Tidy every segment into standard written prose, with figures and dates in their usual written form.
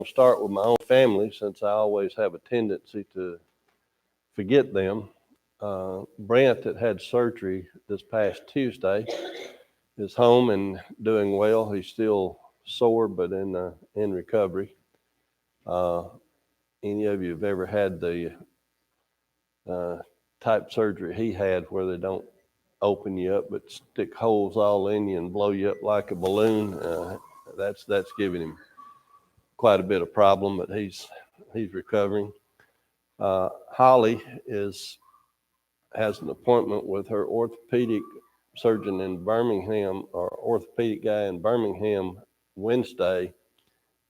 I'll start with my own family since I always have a tendency to forget them. Brent, that had surgery this past Tuesday, is home and doing well. He's still sore, but in recovery. Uh, any of you have ever had the uh, type surgery he had where they don't open you up but stick holes all in you and blow you up like a balloon? That's giving him quite a bit of problem, but he's recovering. Holly has an appointment with her orthopedic surgeon in Birmingham, or orthopedic guy in Birmingham, Wednesday,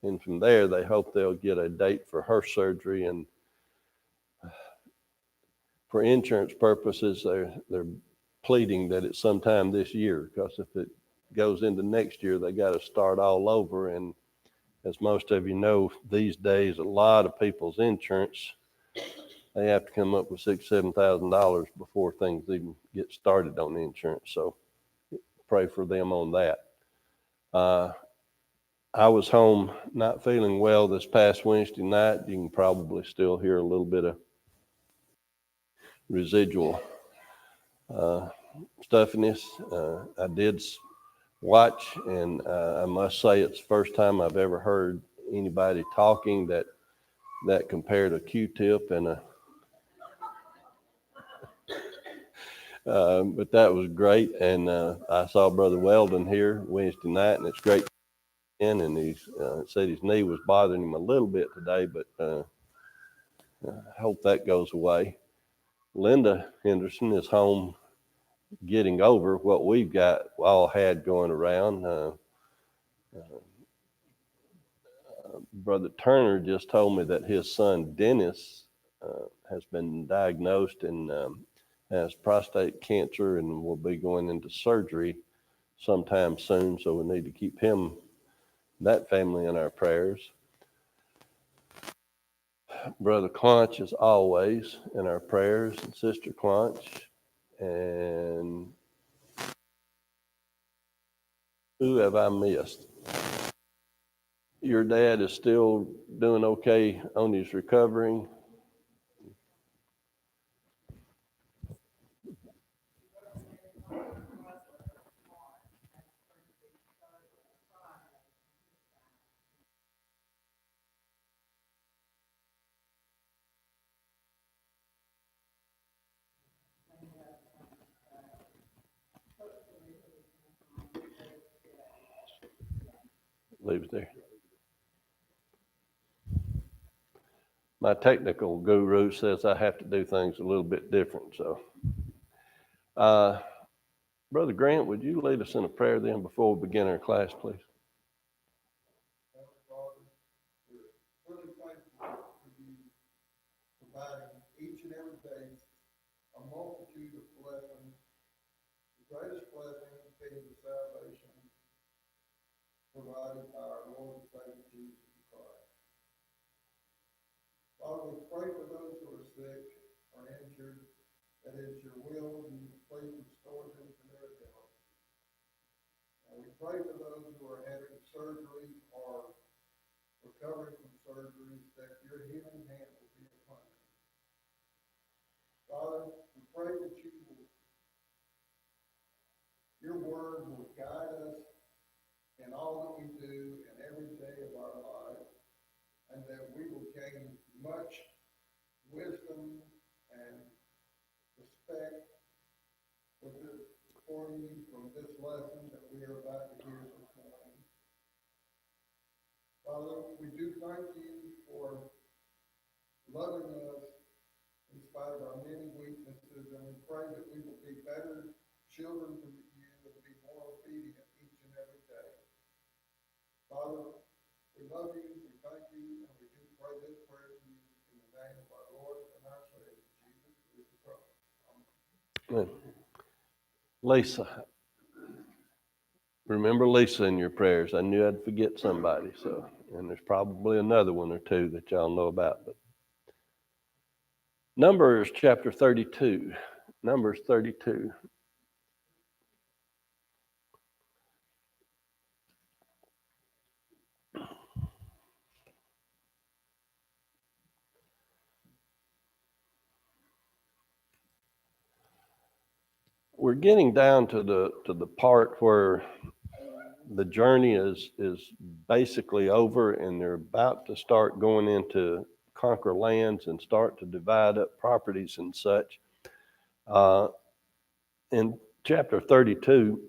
and from there they hope they'll get a date for her surgery. And for insurance purposes, they're pleading that it's sometime this year, because if it goes into next year, they got to start all over. And as most of you know, these days, a lot of people's insurance, they have to come up with $6,000-7,000 before things even get started on the insurance. So pray for them on that. I was home not feeling well this past Wednesday night. You can probably still hear a little bit of residual stuffiness. I did watch, and I must say it's the first time I've ever heard anybody talking that compared a Q-tip and a but that was great. And I saw Brother Weldon here Wednesday night, and it's great. And he said his knee was bothering him a little bit today, but I hope that goes away. Linda Henderson is home getting over what we've got all had going around. Brother Turner just told me that his son Dennis has been diagnosed and has prostate cancer and will be going into surgery sometime soon. So we need to keep that family in our prayers. Brother Clunch is always in our prayers, and Sister Clunch. And who have I missed? Your dad is still doing okay on his recovering. Leave it there. My technical guru says I have to do things a little bit different. So, Brother Grant, would you lead us in a prayer then before we begin our class, please? Really thankful for you providing each and every day a multitude of blessings. The greatest blessing being the salvation provided by our Lord and Savior Jesus Christ. Father, we pray for those who are sick or injured, that it is your will you please restore them to their health. And we pray for those who are having surgery or recovering from surgeries, that your healing hand will be upon them. Father, we pray that your word will guide us in all that we do in every day of our life, and that we will gain much wisdom and respect for you from this lesson that we are about to hear this morning. Father, we do thank you for loving us in spite of our many weaknesses, and we pray that we will be better children from you and be more obedient each and every day. Father, we love you, we thank you, and we do pray this prayer to you in the name of our Lord and our Savior, Jesus Christ. Amen. Lisa. Remember Lisa in your prayers. I knew I'd forget somebody. So, and there's probably another one or two that y'all know about. But Numbers chapter 32. Numbers 32. we're getting down to the part where the journey is basically over, and they're about to start going into conquer lands and start to divide up properties and such. In chapter 32,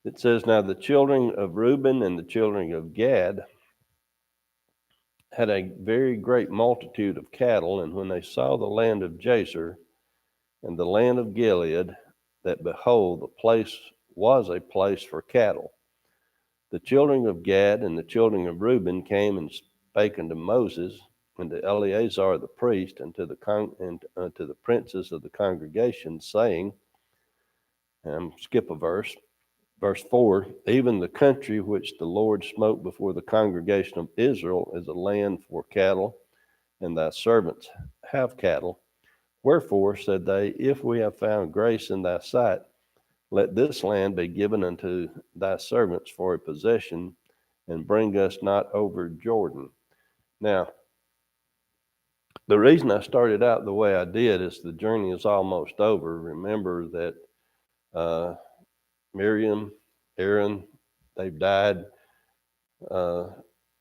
it says, "Now the children of Reuben and the children of Gad had a very great multitude of cattle, and when they saw the land of Jazer and the land of Gilead, that behold, the place was a place for cattle. The children of Gad and the children of Reuben came and spake unto Moses and to Eleazar the priest and to the princes of the congregation, saying," skip a verse, verse 4, "Even the country which the Lord smote before the congregation of Israel is a land for cattle, and thy servants have cattle. Wherefore, said they, if we have found grace in thy sight, let this land be given unto thy servants for a possession, and bring us not over Jordan." Now, the reason I started out the way I did is the journey is almost over. Remember that Miriam, Aaron, they've died.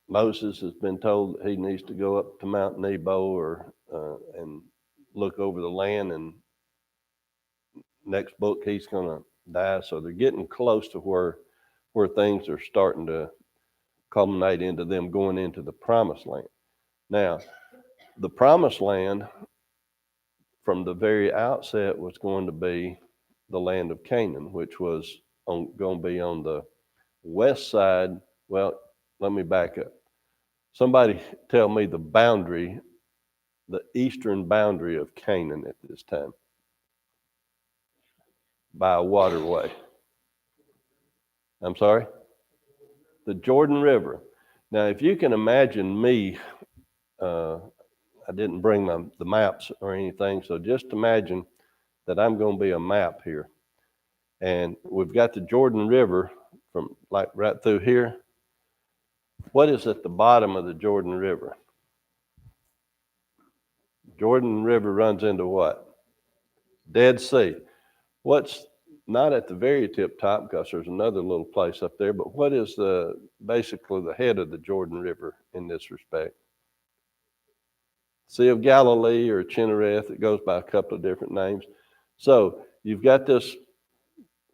Moses has been told that he needs to go up to Mount Nebo and look over the land, and next book he's going to die. So they're getting close to where things are starting to culminate into them going into the promised land. Now, the promised land from the very outset was going to be the land of Canaan, which was going to be on the west side. Well, let me back up. Somebody tell me the eastern boundary of Canaan at this time by a waterway. I'm sorry? The Jordan River. Now, if you can imagine me, I didn't bring the maps or anything, so just imagine that I'm going to be a map here. And we've got the Jordan River from like right through here. What is at the bottom of the Jordan River? Jordan River runs into what? Dead Sea. What's not at the very tip top, because there's another little place up there, but what is basically the head of the Jordan River in this respect? Sea of Galilee or Chinnereth. It goes by a couple of different names. So you've got this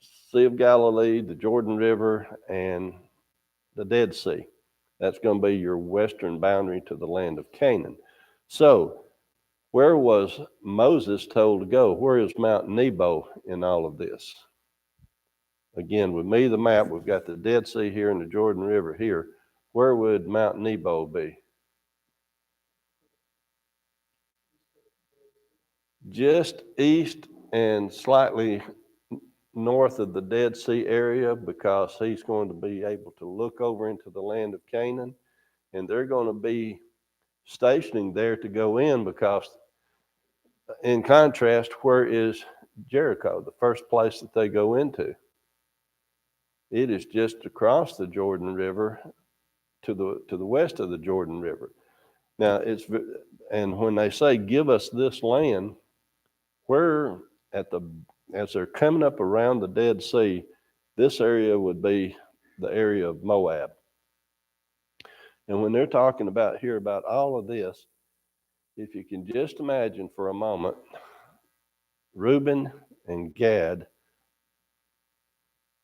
Sea of Galilee, the Jordan River, and the Dead Sea. That's going to be your western boundary to the land of Canaan. So where was Moses told to go? Where is Mount Nebo in all of this? Again, with me, the map, we've got the Dead Sea here and the Jordan River here. Where would Mount Nebo be? Just east and slightly north of the Dead Sea area, because he's going to be able to look over into the land of Canaan, and they're going to be stationing there to go in, because in contrast, where is Jericho, the first place that they go into? It is just across the Jordan River to the west of the Jordan River. Now and when they say give us this land, where as they're coming up around the Dead Sea, this area would be the area of Moab. And when they're talking about here about all of this, if you can just imagine for a moment, Reuben and Gad,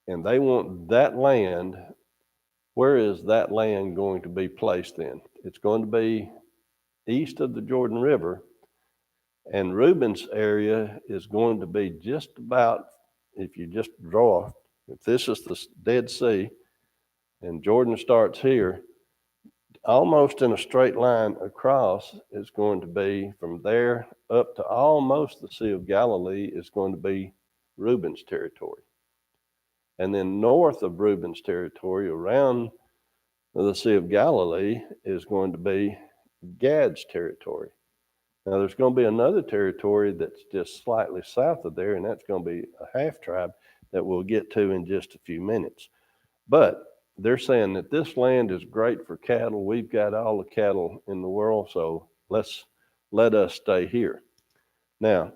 and they want that land, where is that land going to be placed in? It's going to be east of the Jordan River, and Reuben's area is going to be just about, if you just draw, if this is the Dead Sea, and Jordan starts here, almost in a straight line across is going to be from there up to almost the Sea of Galilee is going to be Reuben's territory. And then north of Reuben's territory around the Sea of Galilee is going to be Gad's territory. Now there's going to be another territory that's just slightly south of there, and that's going to be a half tribe that we'll get to in just a few minutes. But they're saying that this land is great for cattle. We've got all the cattle in the world, so let us stay here. Now,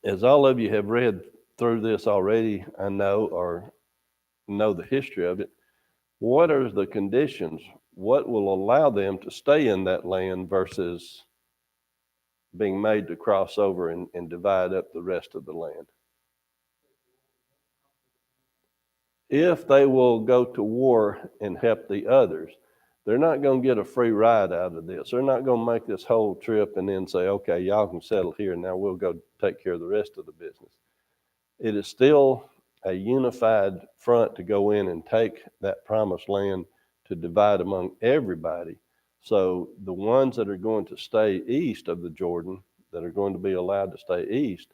as all of you have read through this already, I know, or know the history of it, what are the conditions? What will allow them to stay in that land versus being made to cross over and divide up the rest of the land? If they will go to war and help the others, they're not going to get a free ride out of this. They're not going to make this whole trip and then say, okay, y'all can settle here, now we'll go take care of the rest of the business. It is still a unified front to go in and take that promised land to divide among everybody. So the ones that are going to stay east of the Jordan, that are going to be allowed to stay east,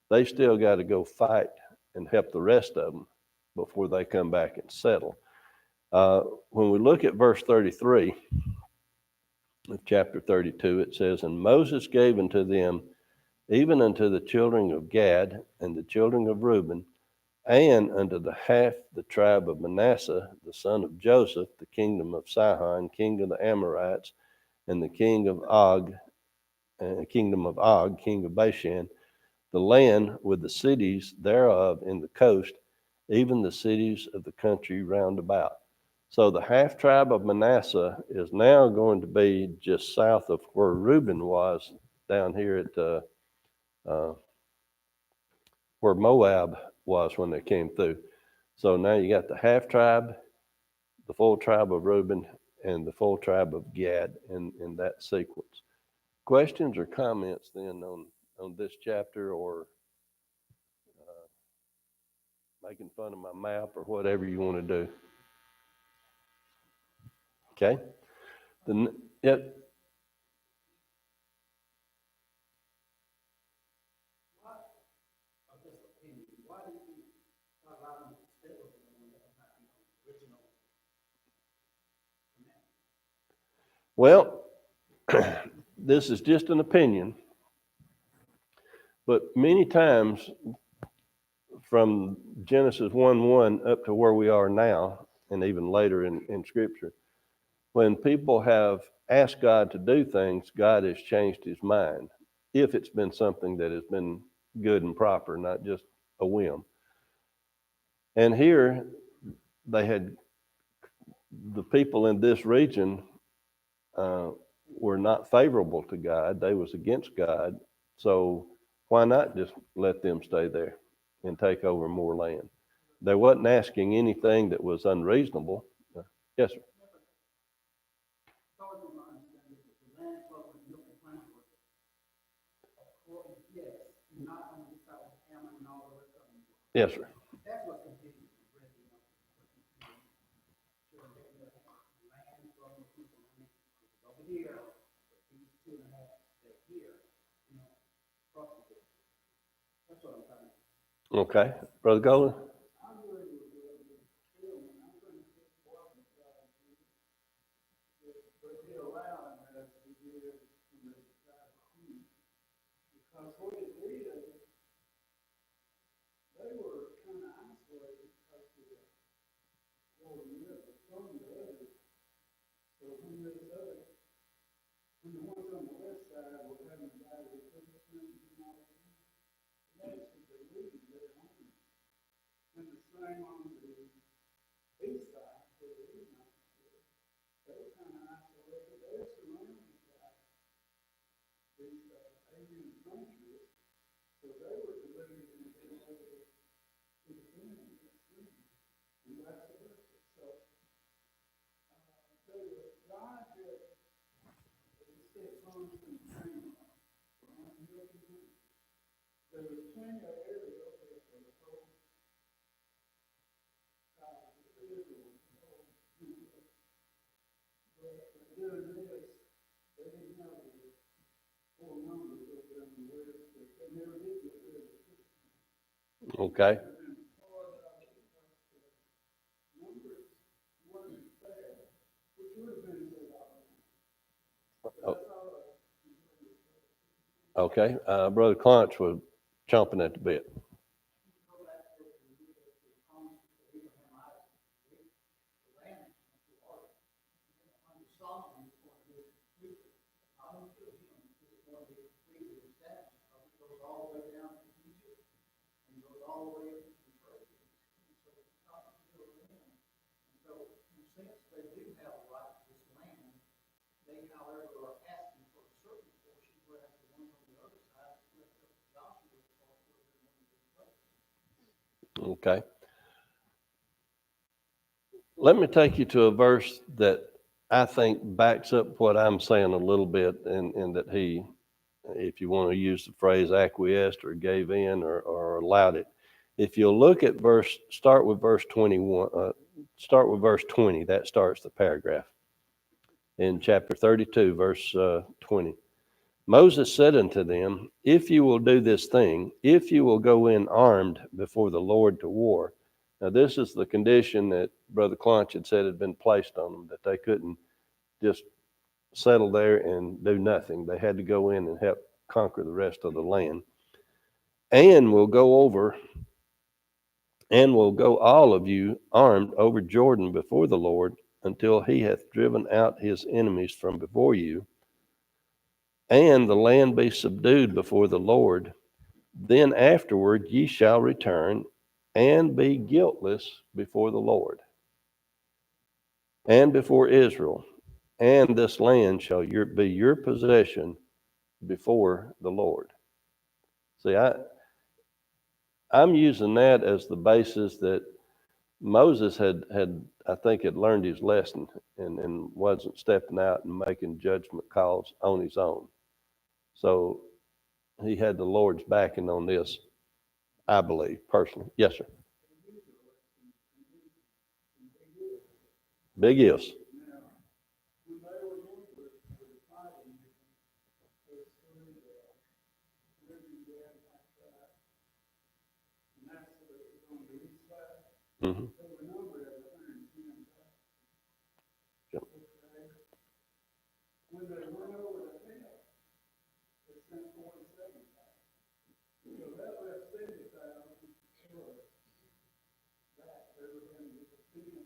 they still got to go fight and help the rest of them before they come back and settle. When we look at verse 33 of chapter 32, it says, "And Moses gave unto them, even unto the children of Gad and the children of Reuben, and unto the half the tribe of Manasseh, the son of Joseph, the kingdom of Sihon, king of the Amorites, and the king of Og, king of Bashan, the land with the cities thereof in the coast, even the cities of the country round about." So the half tribe of Manasseh is now going to be just south of where Reuben was, down here at where Moab was when they came through. So now you got the half tribe, the full tribe of Reuben, and the full tribe of Gad in that sequence. Questions or comments then on this chapter, or making fun of my map, or whatever you want to do? Okay. Yep. Well, this is just an opinion, but many times from Genesis 1:1 up to where we are now, and even later in Scripture, when people have asked God to do things, God has changed his mind, if it's been something that has been good and proper, not just a whim. And here, they had the people in this region were not favorable to God. They was against God. So why not just let them stay there and take over more land? They wasn't asking anything that was unreasonable. Yes, sir. Yes, sir. Okay, Brother Golden. Okay. Oh, okay. Brother Clunch was chomping at the bit. all the way up to the Euphrates. And so it's not still land. And so in a sense, they do have a right to this land. They, however, are asking for a certain portion, whereas the ones on the other side left up to Joshua as far as where they're going to be placed. Okay. Let me take you to a verse that I think backs up what I'm saying a little bit, and that he, if you want to use the phrase acquiesced or gave in or allowed it. If you'll look at start with verse 21, start with verse 20, that starts the paragraph. In chapter 32, verse 20. Moses said unto them, if you will do this thing, if you will go in armed before the Lord to war. Now this is the condition that Brother Clunch had said had been placed on them, that they couldn't just settle there and do nothing. They had to go in and help conquer the rest of the land. And will go all of you armed over Jordan before the Lord until he hath driven out his enemies from before you, and the land be subdued before the Lord. Then afterward ye shall return and be guiltless before the Lord and before Israel, and this land shall be your possession before the Lord. See, I'm using that as the basis that Moses had I think had learned his lesson and wasn't stepping out and making judgment calls on his own. So he had the Lord's backing on this, I believe, personally. Yes, sir. Big ifs. Mm-hmm. Yep. When they went over the hill, they sent 47,000. So that left 70,000 sure that they were going to defend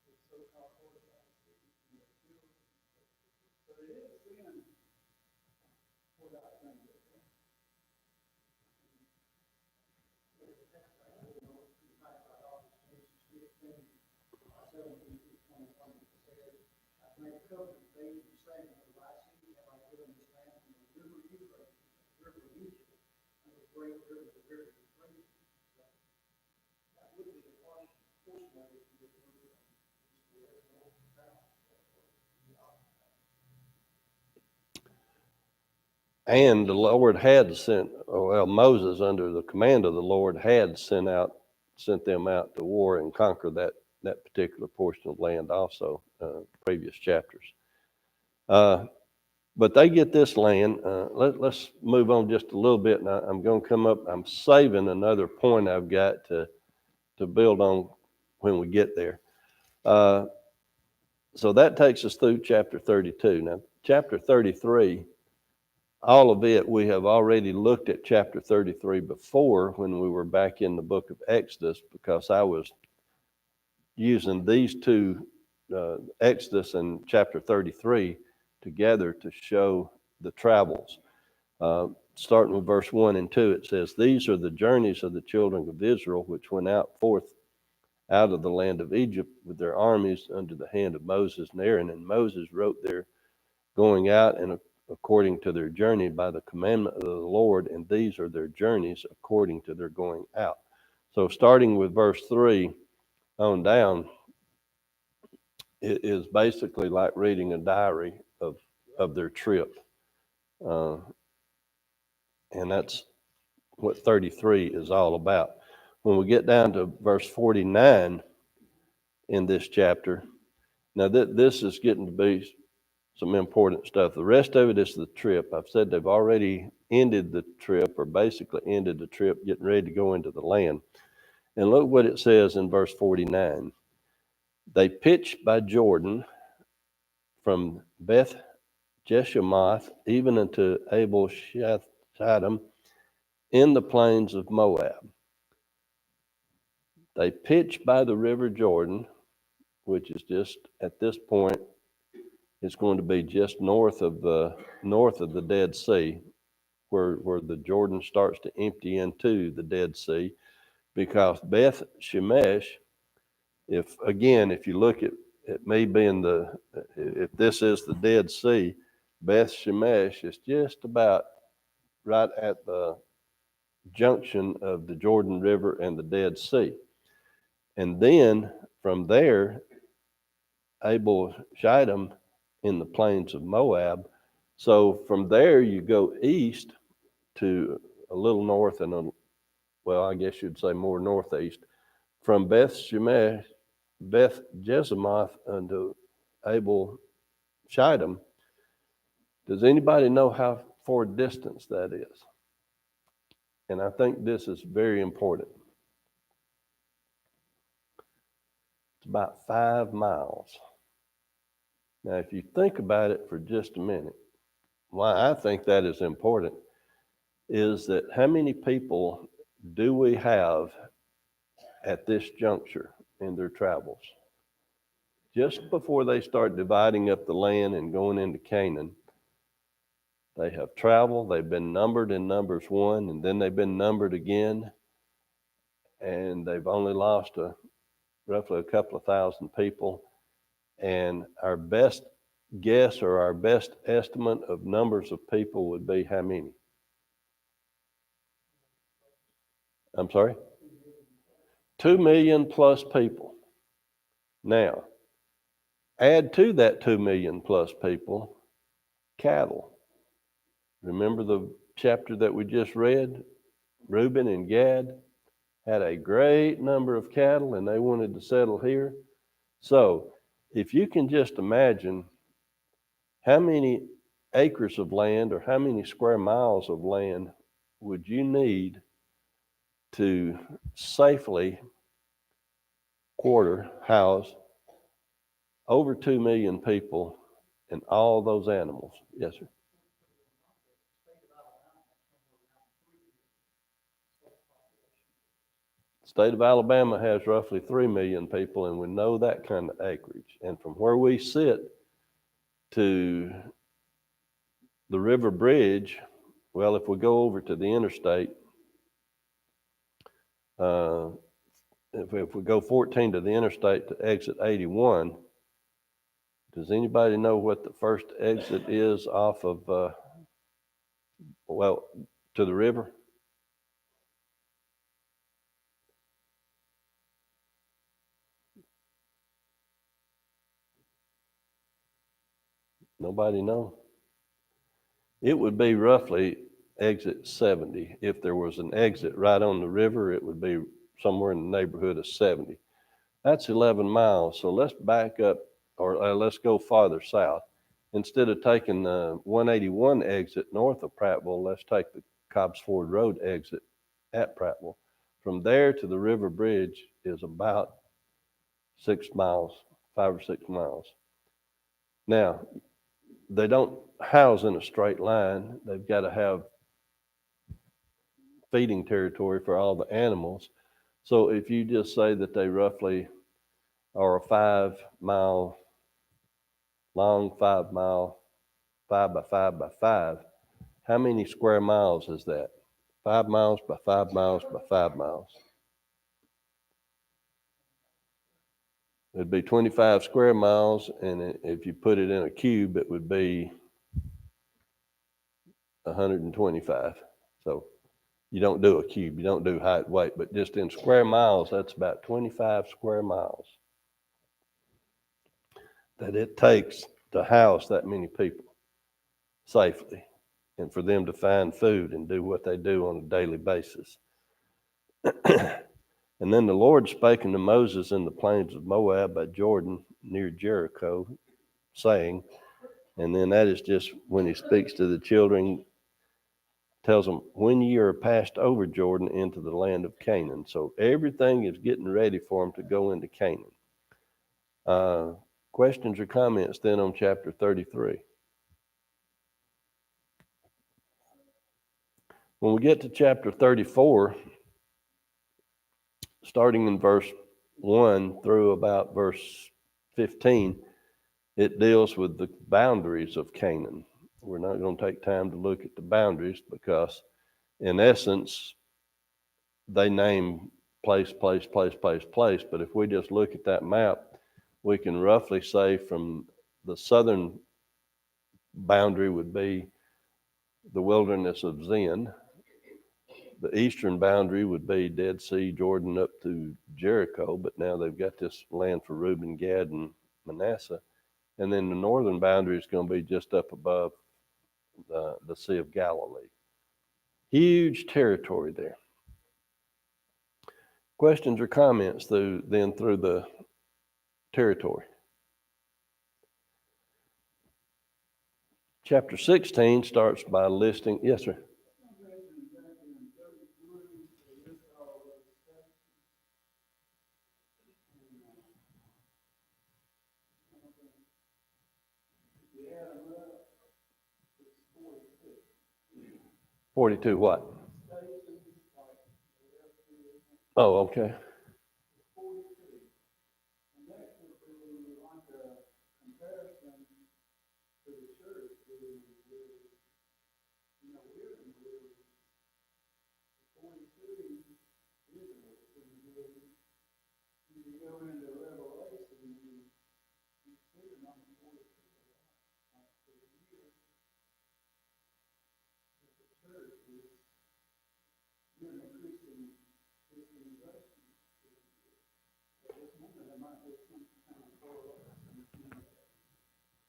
the so-called fortified cities and their children. So they didn't send for that thing. And the Lord had sent, Moses, under the command of the Lord, had sent them out to war and conquer that particular portion of land also, previous chapters. But they get this land. Let's move on just a little bit. And I'm going to come up. I'm saving another point I've got to build on when we get there. So that takes us through chapter 32. Now, chapter 33, all of it, we have already looked at chapter 33 before when we were back in the book of Exodus, because I was using these two, Exodus and chapter 33, together to show the travels. Starting with verse 1 and 2, it says, these are the journeys of the children of Israel, which went forth out of the land of Egypt with their armies under the hand of Moses and Aaron. And Moses wrote their going out and according to their journey by the commandment of the Lord, and these are their journeys according to their going out. So starting with verse 3 on down, it is basically like reading a diary of their trip. And that's what 33 is all about. When we get down to verse 49 in this chapter, now this is getting to be some important stuff. The rest of it is the trip. I've said they've already ended the trip, or basically ended the trip, getting ready to go into the land. And look what it says in verse 49. They pitched by Jordan from Beth Jeshimoth even unto Abel Shittim in the plains of Moab. They pitched by the river Jordan, which is just at this point, it's going to be just north of the Dead Sea, where the Jordan starts to empty into the Dead Sea, because Beth Shemesh, if you look at me being if this is the Dead Sea, Beth Shemesh is just about right at the junction of the Jordan River and the Dead Sea. And then from there, Abel Shittim in the plains of Moab. So from there, you go east to a little north and I guess you'd say more northeast, from Beth Shemesh, Beth Jeshimoth unto Abel Shittim. Does anybody know how far distance that is? And I think this is very important. It's about 5 miles. Now, if you think about it for just a minute, why I think that is important is that how many people do we have at this juncture in their travels? Just before they start dividing up the land and going into Canaan, they have traveled, they've been numbered in Numbers 1, and then they've been numbered again, and they've only lost roughly a couple of thousand people. And our best guess or our best estimate of numbers of people would be how many? I'm sorry? 2 million plus people. Now, add to that 2 million plus people cattle. Remember the chapter that we just read? Reuben and Gad had a great number of cattle and they wanted to settle here. So if you can just imagine how many acres of land or how many square miles of land would you need to safely house over 2 million people and all those animals? Yes, sir. The state of Alabama has roughly 3 million people, and we know that kind of acreage. And from where we sit to the river bridge, well, if we go over to the interstate, if we go 14 to the interstate to exit 81, does anybody know what the first exit is off of, to the river? Nobody know? It would be roughly exit 70. If there was an exit right on the river, it would be somewhere in the neighborhood of 70. That's 11 miles. So let's back up, or let's go farther south. Instead of taking the 181 exit north of Prattville, let's take the Cobbs Ford Road exit at Prattville. From there to the river bridge is about 6 miles, 5 or 6 miles. Now, they don't house in a straight line. They've got to have feeding territory for all the animals. So if you just say that they roughly are a 5 mile long, 5 mile, 5 by 5 by 5, how many square miles is that? 5 miles by 5 miles by 5 miles. It'd be 25 square miles, and if you put it in a cube, it would be 125. So you don't do a cube, you don't do height, weight, but just in square miles, that's about 25 square miles that it takes to house that many people safely and for them to find food and do what they do on a daily basis. And then the Lord spake unto Moses in the plains of Moab by Jordan near Jericho, saying, and then that is just when he speaks to the children, tells them, when ye are passed over Jordan into the land of Canaan. So everything is getting ready for them to go into Canaan. Questions or comments then on chapter 33? When we get to chapter 34, starting in verse 1 through about verse 15, it deals with the boundaries of Canaan. We're not going to take time to look at the boundaries because, in essence, they name place, place, place, place, place. But if we just look at that map, we can roughly say from the southern boundary would be the wilderness of Zin. The eastern boundary would be Dead Sea, Jordan up to Jericho, but now they've got this land for Reuben, Gad, and Manasseh. And then the northern boundary is going to be just up above the Sea of Galilee. Huge territory there. Questions or comments through the territory? Chapter 16 starts by listing, yes, sir. Yeah, 42 what? Oh, okay.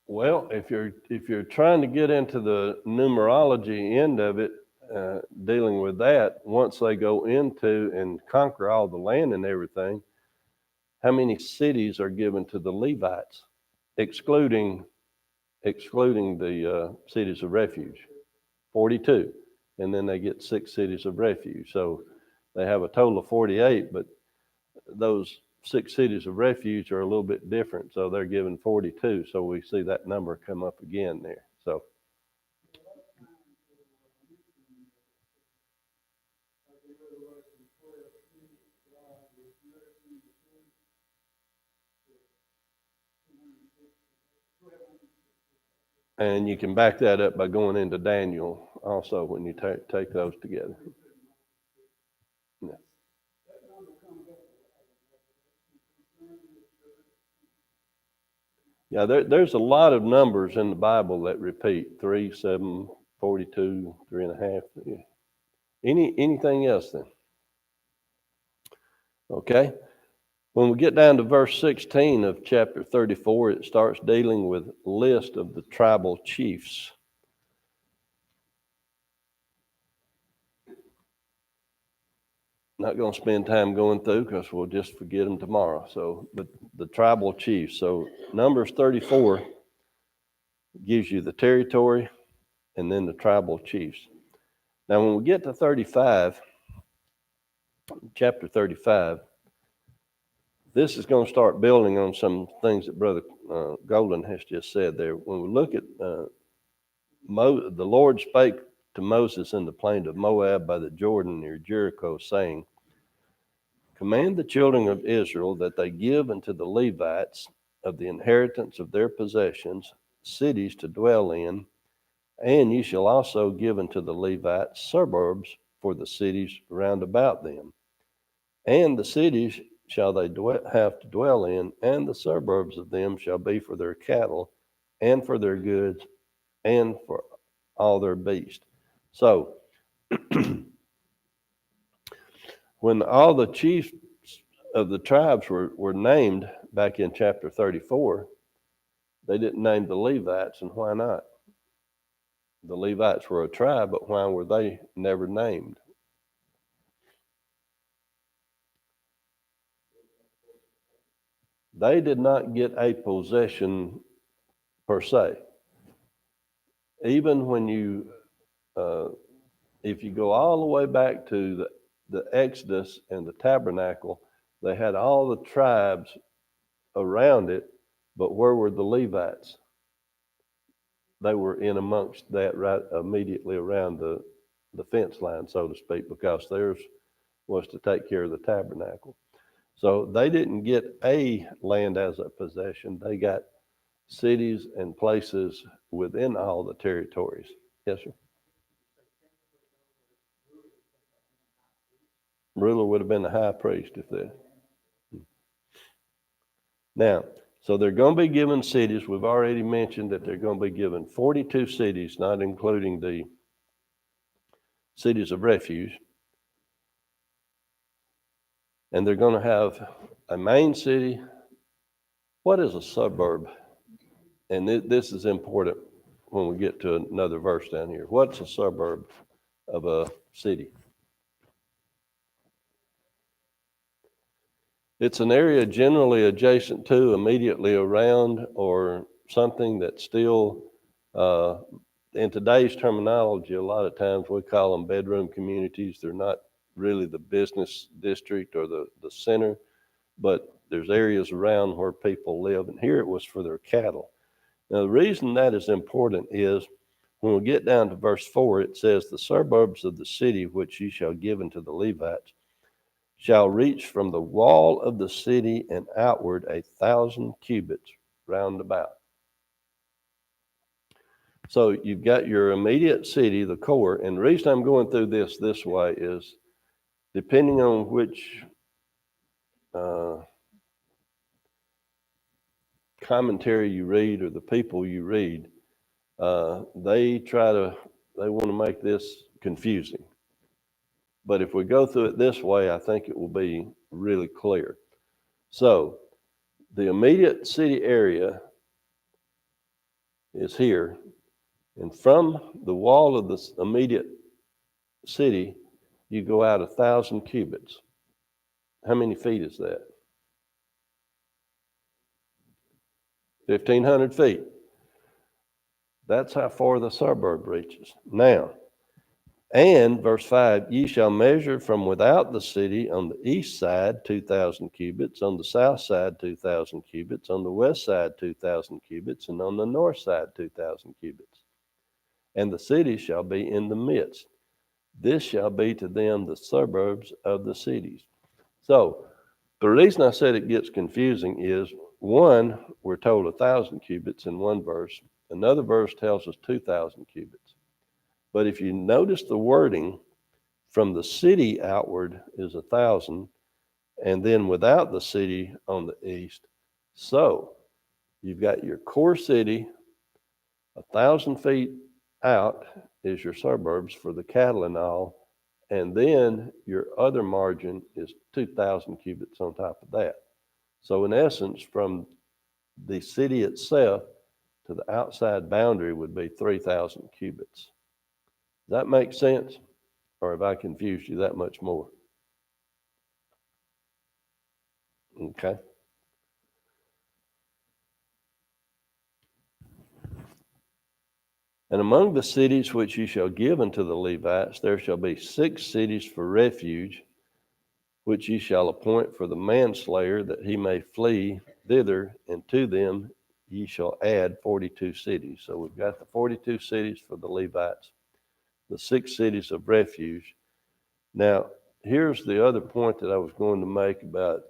Well, if you're trying to get into the numerology end of it, dealing with that, once they go into and conquer all the land and everything, how many cities are given to the Levites, excluding the cities of refuge? 42, and then they get 6 cities of refuge. So they have a total of 48, but those 6 cities of refuge are a little bit different, so they're given 42. So we see that number come up again there. So and you can back that up by going into Daniel also when you take those together. Yeah. Yeah, there's a lot of numbers in the Bible that repeat 3, 7, 42, 3.5. Yeah. Anything else then? Okay. When we get down to verse 16 of chapter 34, it starts dealing with list of the tribal chiefs. Not going to spend time going through because we'll just forget them tomorrow. So, but the tribal chiefs. So Numbers 34 gives you the territory and then the tribal chiefs. Now, when we get to 35, chapter 35, this is going to start building on some things that Brother Golden has just said there. When we look at the Lord spake to Moses in the plain of Moab by the Jordan near Jericho, saying, command the children of Israel that they give unto the Levites of the inheritance of their possessions cities to dwell in, and ye shall also give unto the Levites suburbs for the cities round about them. And the cities shall they have to dwell in, and the suburbs of them shall be for their cattle, and for their goods, and for all their beasts. So, when all the chiefs of the tribes were named back in chapter 34, they didn't name the Levites, and why not? The Levites were a tribe, but why were they never named? They did not get a possession per se. Even when if you go all the way back to the Exodus and the tabernacle, they had all the tribes around it, but where were the Levites? They were in amongst that right immediately around the fence line, so to speak, because theirs was to take care of the tabernacle. So they didn't get a land as a possession. They got cities and places within all the territories. Yes, sir. Ruler would have been the high priest if that. Now, so they're going to be given cities. We've already mentioned that they're going to be given 42 cities, not including the cities of refuge. And they're going to have a main city. What is a suburb? And this is important when we get to another verse down here. What's a suburb of a city? It's an area generally adjacent to, immediately around, or something that's still, in today's terminology, a lot of times we call them bedroom communities. They're not really the business district or the center, but there's areas around where people live. And here it was for their cattle. Now, the reason that is important is when we get down to verse 4, it says, the suburbs of the city which ye shall give unto the Levites shall reach from the wall of the city and outward 1,000 cubits round about. So you've got your immediate city, the core, and the reason I'm going through this way is depending on which commentary you read or the people you read, they want to make this confusing. But if we go through it this way, I think it will be really clear. So the immediate city area is here, and from the wall of the immediate city, you go out 1,000 cubits. How many feet is that? 1,500 feet. That's how far the suburb reaches. Now, and verse 5, ye shall measure from without the city on the east side 2,000 cubits, on the south side 2,000 cubits, on the west side 2,000 cubits, and on the north side 2,000 cubits. And the city shall be in the midst. This shall be to them the suburbs of the cities. So the reason I said it gets confusing is, one, we're told 1,000 cubits in one verse. Another verse tells us 2,000 cubits. But if you notice the wording, from the city outward is 1,000, and then without the city on the east. So you've got your core city, 1,000 feet out is your suburbs for the cattle and all, and then your other margin is 2,000 cubits on top of that. So in essence, from the city itself to the outside boundary would be 3,000 cubits. Does that make sense? Or have I confused you that much more? Okay. And among the cities which you shall give unto the Levites, there shall be 6 cities for refuge, which ye shall appoint for the manslayer, that he may flee thither, and to them ye shall add 42 cities. So we've got the 42 cities for the Levites, the 6 cities of refuge. Now, here's the other point that I was going to make about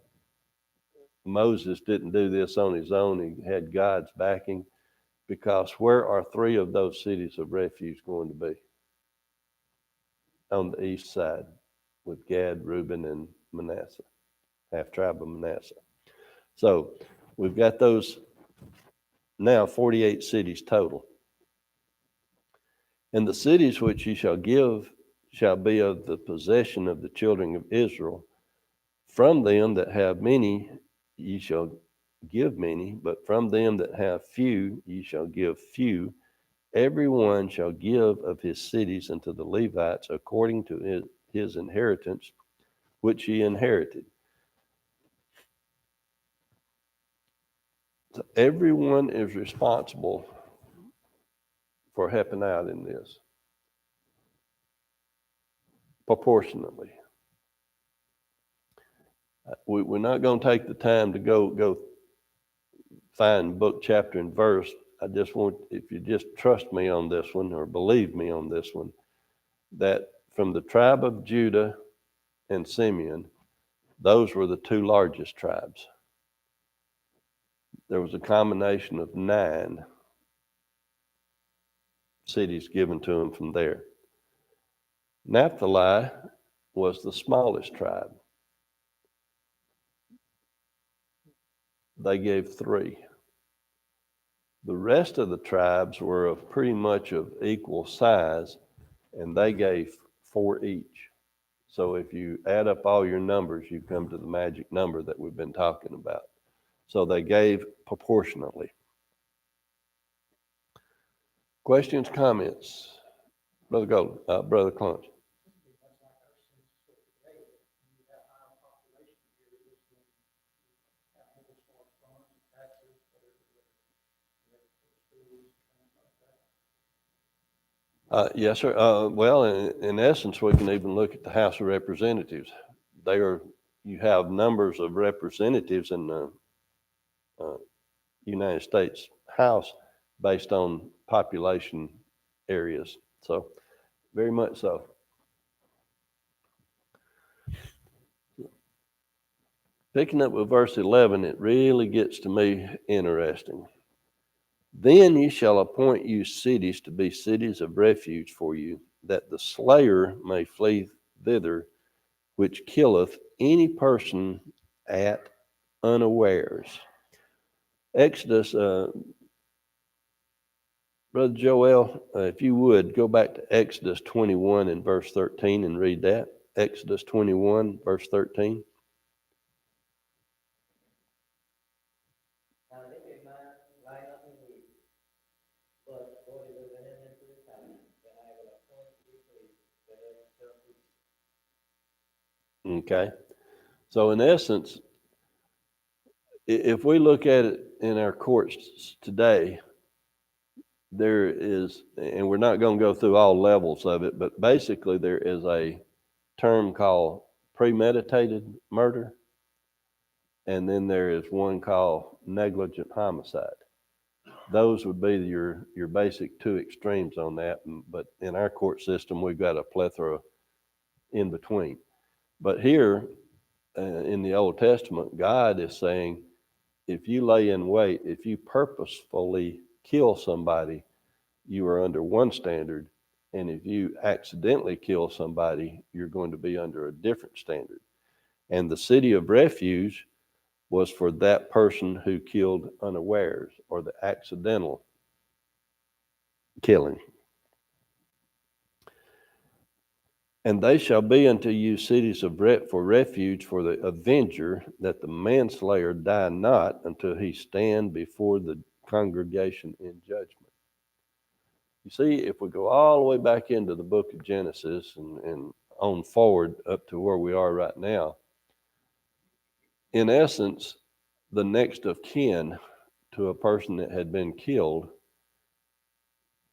Moses didn't do this on his own. He had God's backing, because where are 3 of those cities of refuge going to be? On the east side, with Gad, Reuben, and Manasseh, half tribe of Manasseh. So we've got those now 48 cities total. And the cities which ye shall give shall be of the possession of the children of Israel. From them that have many ye shall give many, but from them that have few ye shall give few. Every one shall give of his cities unto the Levites according to his inheritance, which he inherited. So everyone is responsible for helping out in this, proportionately. We're not going to take the time to go find book, chapter, and verse. I just want, if you just trust me on this one, or believe me on this one, that from the tribe of Judah and Simeon, those were the 2 largest tribes. There was a combination of 9 cities given to them from there. Naphtali was the smallest tribe. They gave 3. The rest of the tribes were of pretty much of equal size, and they gave 4 each. So if you add up all your numbers, you come to the magic number that we've been talking about. So they gave proportionately. Questions, comments? Brother Golden, Brother Clunch. Yes, sir. Well, in essence, we can even look at the House of Representatives. You have numbers of representatives in the United States House based on population areas. So, very much so. Picking up with verse 11, it really gets to me interesting. Then ye shall appoint you cities to be cities of refuge for you, that the slayer may flee thither, which killeth any person at unawares. Exodus, Brother Joel, if you would, go back to Exodus 21 and verse 13 and read that. Exodus 21, verse 13. Okay. So in essence, if we look at it in our courts today, there is, and we're not going to go through all levels of it, but basically there is a term called premeditated murder, and then there is one called negligent homicide. Those would be your basic 2 extremes on that, but in our court system, we've got a plethora in between. But here in the Old Testament, God is saying, if you lay in wait, if you purposefully kill somebody, you are under one standard. And if you accidentally kill somebody, you're going to be under a different standard. And the city of refuge was for that person who killed unawares, or the accidental killing. And they shall be unto you cities of for refuge for the avenger, that the manslayer die not until he stand before the congregation in judgment. You see, if we go all the way back into the book of Genesis and on forward up to where we are right now, in essence, the next of kin to a person that had been killed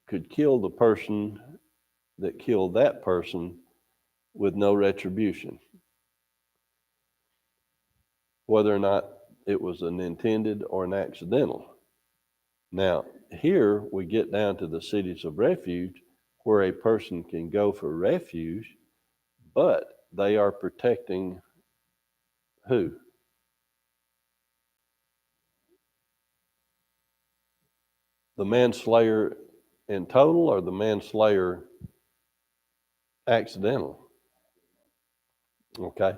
could kill the person that killed that person with no retribution, whether or not it was an intended or an accidental. Now, here we get down to the cities of refuge, where a person can go for refuge, but they are protecting who? The manslayer in total, or the manslayer accidental? Okay.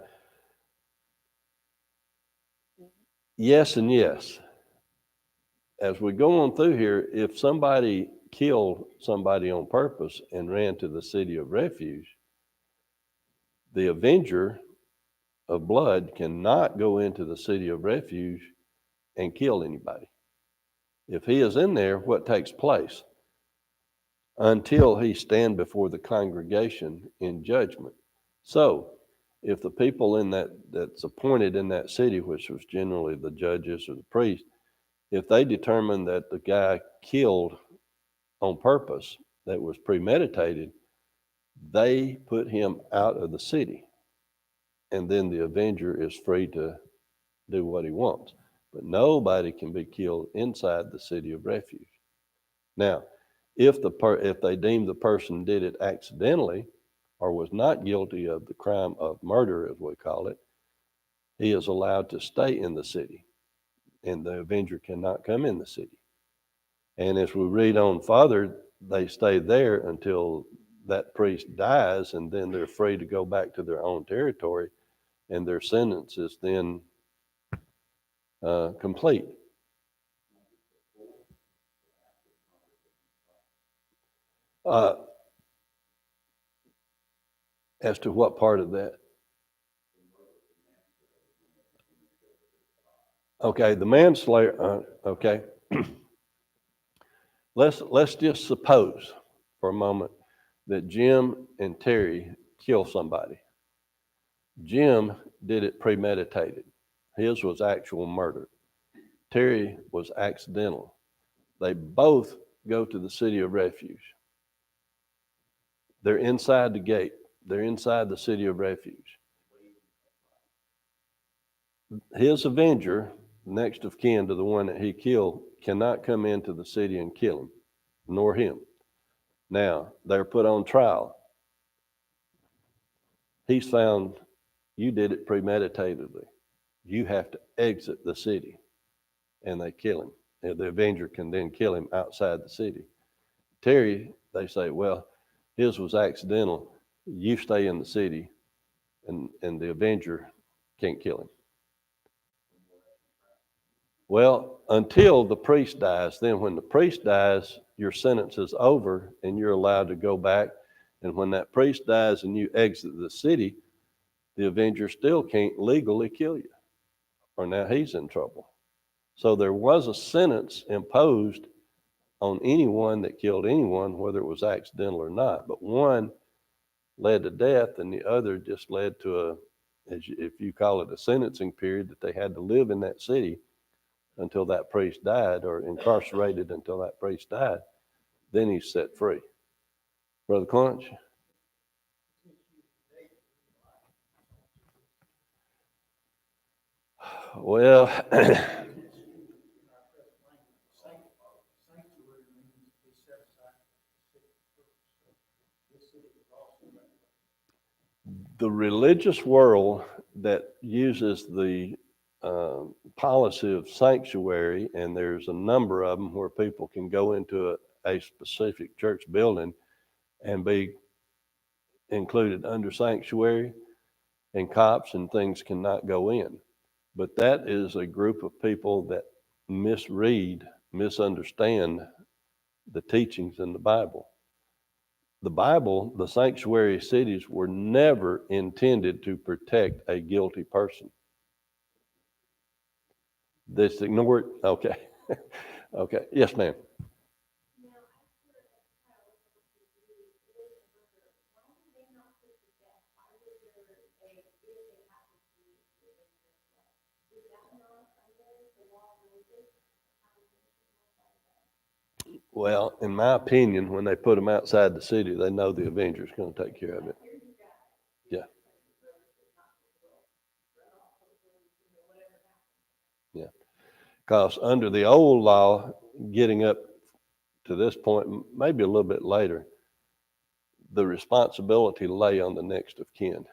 Yes and yes. As we go on through here, if somebody killed somebody on purpose and ran to the city of refuge, the avenger of blood cannot go into the city of refuge and kill anybody. If he is in there, what takes place? Until he stand before the congregation in judgment. So, if the people in that's appointed in that city, which was generally the judges or the priests, if they determine that the guy killed on purpose, that was premeditated, they put him out of the city. And then the avenger is free to do what he wants. But nobody can be killed inside the city of refuge. Now, if they deem the person did it accidentally or was not guilty of the crime of murder, as we call it, he is allowed to stay in the city, and the avenger cannot come in the city. And as we read on further, they stay there until that priest dies, and then they're free to go back to their own territory, and their sentence is then complete. Uh, as to what part of that? Okay, the manslayer. Okay, let's just suppose for a moment that Jim and Terry kill somebody. Jim did it premeditated. His was actual murder. Terry was accidental. They both go to the city of refuge. They're inside the gate. They're inside the city of refuge. His avenger, next of kin to the one that he killed, cannot come into the city and kill him, nor him. Now, they're put on trial. He's found you did it premeditatedly. You have to exit the city, and they kill him. And the avenger can then kill him outside the city. Terry, they say, well, his was accidental. You stay in the city, and the avenger can't kill him. Well, until the priest dies, then when the priest dies, your sentence is over and you're allowed to go back. And when that priest dies and you exit the city, the avenger still can't legally kill you, or now he's in trouble. So there was a sentence imposed on anyone that killed anyone, whether it was accidental or not. But one led to death and the other just led to if you call it a sentencing period, that they had to live in that city until that priest died, or incarcerated until that priest died. Then he's set free. Brother Clunch? Well, the religious world that uses the policy of sanctuary, and there's a number of them where people can go into a specific church building and be included under sanctuary, and cops and things cannot go in. But that is a group of people that misunderstand the teachings in the Bible. The Bible, the sanctuary cities were never intended to protect a guilty person. This ignored, okay. Okay, yes, ma'am. Well, in my opinion, when they put them outside the city, they know the Avenger's going to take care of it. Yeah. Yeah. Because under the old law, getting up to this point, maybe a little bit later, the responsibility lay on the next of kin.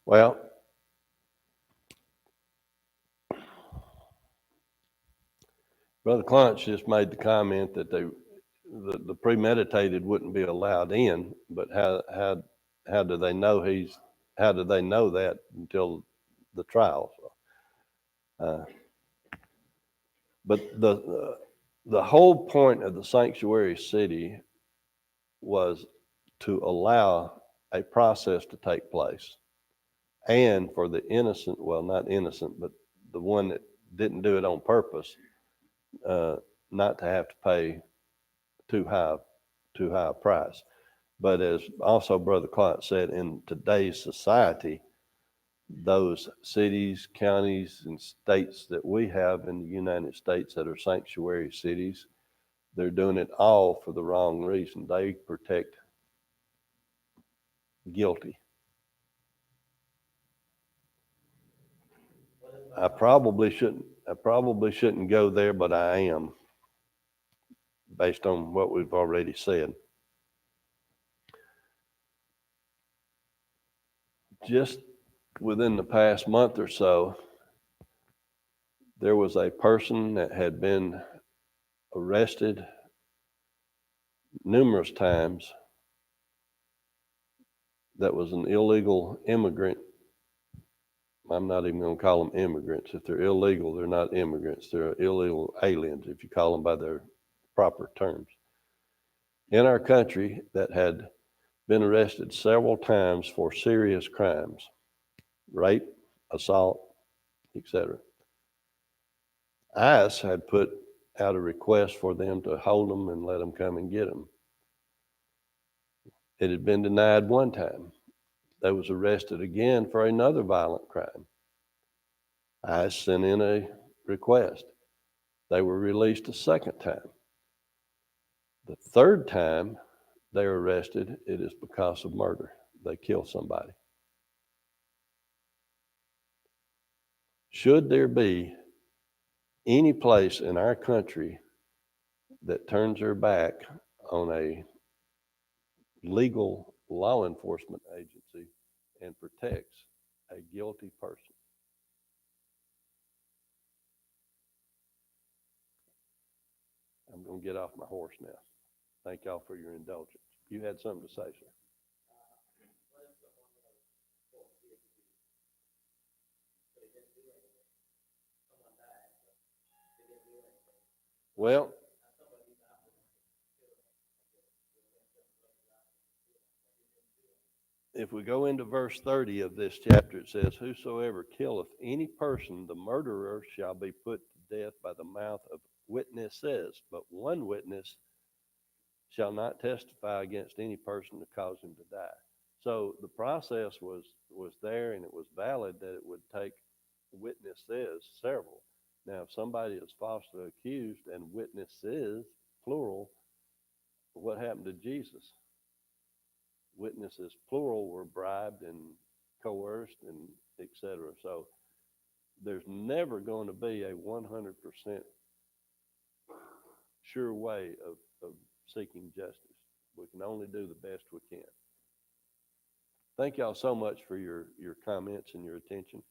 Well, Brother Clunch just made the comment that the premeditated wouldn't be allowed in, but how do they know how do they know that until the trial? But the whole point of the sanctuary city was to allow a process to take place, and for the innocent, well, not innocent, but the one that didn't do it on purpose, not to have to pay too high a price. But as also Brother Clark said, in today's society, those cities, counties, and states that we have in the United States that are sanctuary cities, they're doing it all for the wrong reason. They protect guilty. I probably shouldn't go there, but I am, based on what we've already said. Just within the past month or so, there was a person that had been arrested numerous times that was an illegal immigrant. I'm not even going to call them immigrants. If they're illegal, they're not immigrants. They're illegal aliens, if you call them by their proper terms. In our country, that had been arrested several times for serious crimes, rape, assault, etc. ICE had put out a request for them to hold them and let them come and get them. It had been denied one time. They was arrested again for another violent crime. ICE sent in a request. They were released a second time. The third time they were arrested, it is because of murder. They killed somebody. Should there be any place in our country that turns their back on a legal law enforcement agency and protects a guilty person? I'm going to get off my horse now. Thank y'all for your indulgence. You had something to say, sir? Well, if we go into verse 30 of this chapter, it says, whosoever killeth any person, the murderer shall be put to death by the mouth of witnesses, but one witness shall not testify against any person to cause him to die. So the process was there, and it was valid that it would take witnesses, several. Now, if somebody is falsely accused and witnesses, plural, what happened to Jesus? Witnesses, plural, were bribed and coerced and etc. So there's never going to be a 100% sure way of seeking justice. We can only do the best we can. Thank y'all so much for your comments and your attention.